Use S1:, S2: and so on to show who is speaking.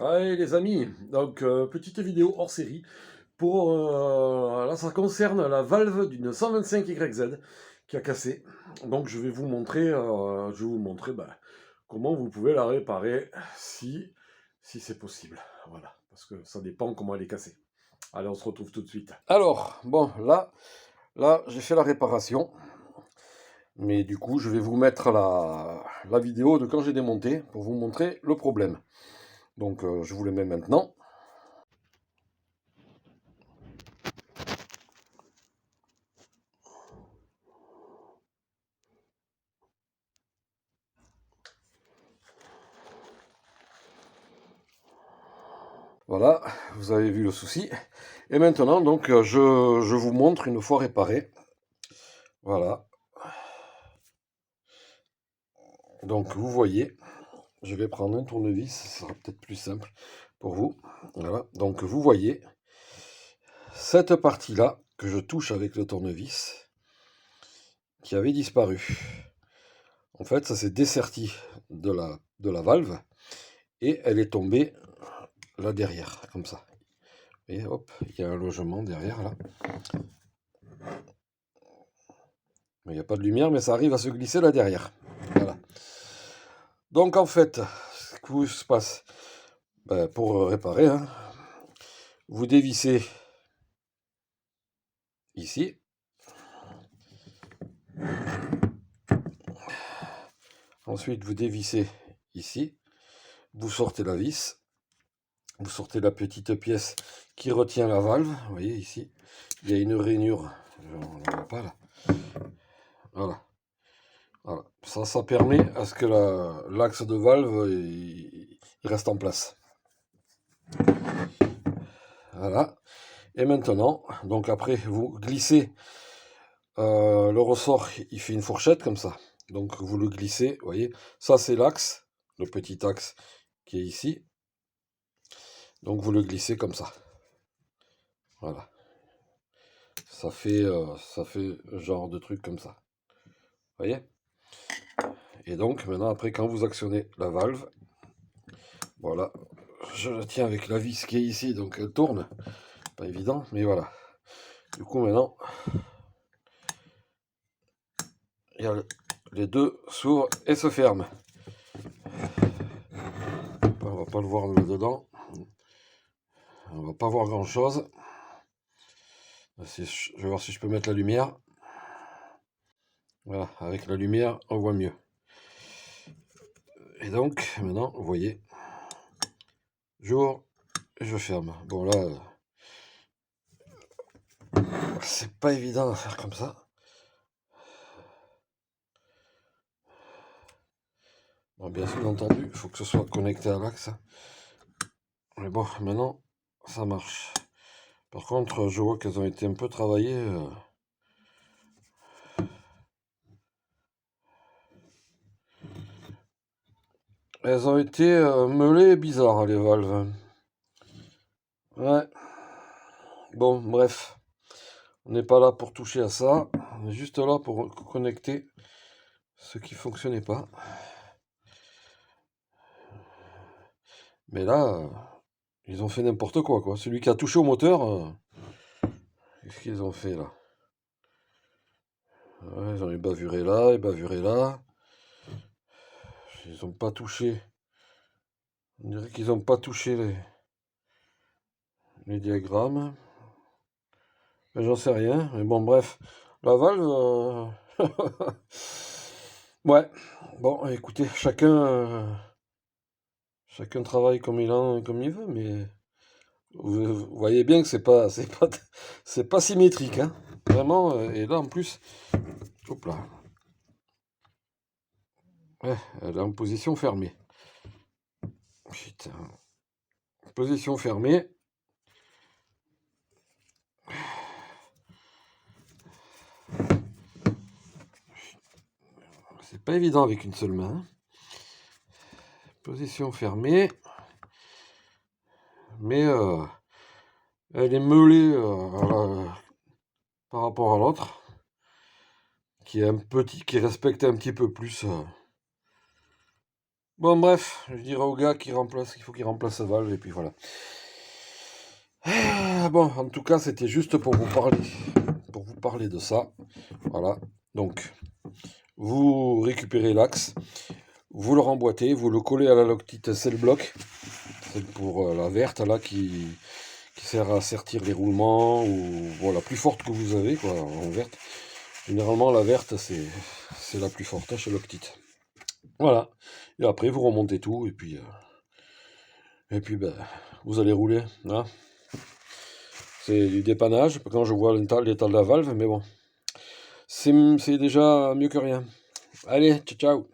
S1: Allez les amis, donc petite vidéo hors série pour là ça concerne la valve d'une 125YZ qui a cassé. Donc je vais vous montrer comment vous pouvez la réparer si c'est possible. Voilà, parce que ça dépend comment elle est cassée. Allez, on se retrouve tout de suite. Alors, bon, là j'ai fait la réparation, mais du coup je vais vous mettre la vidéo de quand j'ai démonté pour vous montrer le problème. Donc je vous le mets maintenant. Voilà, vous avez vu le souci. Et maintenant, donc, je vous montre une fois réparé. Voilà. Donc, vous voyez, je vais prendre un tournevis, ce sera peut-être plus simple pour vous. Voilà. Donc, vous voyez, cette partie-là, que je touche avec le tournevis, qui avait disparu. En fait, ça s'est desserti de la valve, et elle est tombée là derrière, comme ça. Et hop, il y a un logement derrière, là. Il n'y a pas de lumière, mais ça arrive à se glisser là derrière. Voilà. Donc en fait, ce qui se passe, pour réparer, hein, vous dévissez ici. Ensuite, vous dévissez ici. Vous sortez la vis. Vous sortez la petite pièce qui retient la valve. Vous voyez ici, il y a une rainure. On ne la voit pas là. Voilà. Voilà. Ça permet à ce que l'axe de valve il reste en place. Voilà. Et maintenant, donc après, vous glissez le ressort, il fait une fourchette comme ça. Donc vous le glissez, vous voyez. Ça c'est l'axe, le petit axe qui est ici. Donc vous le glissez comme ça. Voilà. Ça fait genre de truc comme ça. Vous voyez. Et donc maintenant après quand vous actionnez la valve, voilà. Je la tiens avec la vis qui est ici, donc elle tourne. Pas évident, mais voilà. Du coup maintenant, les deux s'ouvrent et se ferment. On va pas le voir là-dedans. On va pas voir grand chose. Je vais voir si je peux mettre la lumière. Voilà, avec la lumière, on voit mieux. Et donc, maintenant, vous voyez, j'ouvre et je ferme. Bon, là, c'est pas évident à faire comme ça. Bon, bien entendu, il faut que ce soit connecté à l'axe. Mais bon, maintenant, ça marche. Par contre, je vois qu'elles ont été un peu travaillées. Elles ont été meulées bizarres, les valves. Ouais. Bon, bref. On n'est pas là pour toucher à ça. On est juste là pour connecter ce qui fonctionnait pas. Mais là, ils ont fait n'importe quoi, quoi. Celui qui a touché au moteur, qu'est-ce qu'ils ont fait là? Ouais, ils ont bavuré là, et bavuré là. Ils ont pas touché. On dirait qu'ils ont pas touché les diagrammes. Mais j'en sais rien. Mais bon, bref. La valve. Ouais. Bon, écoutez, chacun travaille comme comme il veut, mais vous voyez bien que c'est pas symétrique, hein. Vraiment. Et là, en plus, hop là. Ouais, elle est en position fermée. Putain. Position fermée. C'est pas évident avec une seule main. Position fermée. Mais elle est meulée par rapport à l'autre. Qui respecte un petit peu plus Bon, bref, je dirais au gars qu'il faut qu'il remplace sa valve, et puis voilà. Bon, en tout cas, c'était juste pour vous parler de ça. Voilà. Donc, vous récupérez l'axe, vous le remboîtez, vous le collez à la Loctite Cellblock. C'est pour la verte, là, qui sert à sertir les roulements, ou bon, la plus forte que vous avez, quoi, en verte. Généralement, la verte, c'est la plus forte, hein, chez Loctite. Voilà. Et après, vous remontez tout, et puis ben, vous allez rouler, hein. C'est du dépannage, quand je vois l'état de la valve, mais bon, c'est déjà mieux que rien. Allez, ciao, ciao.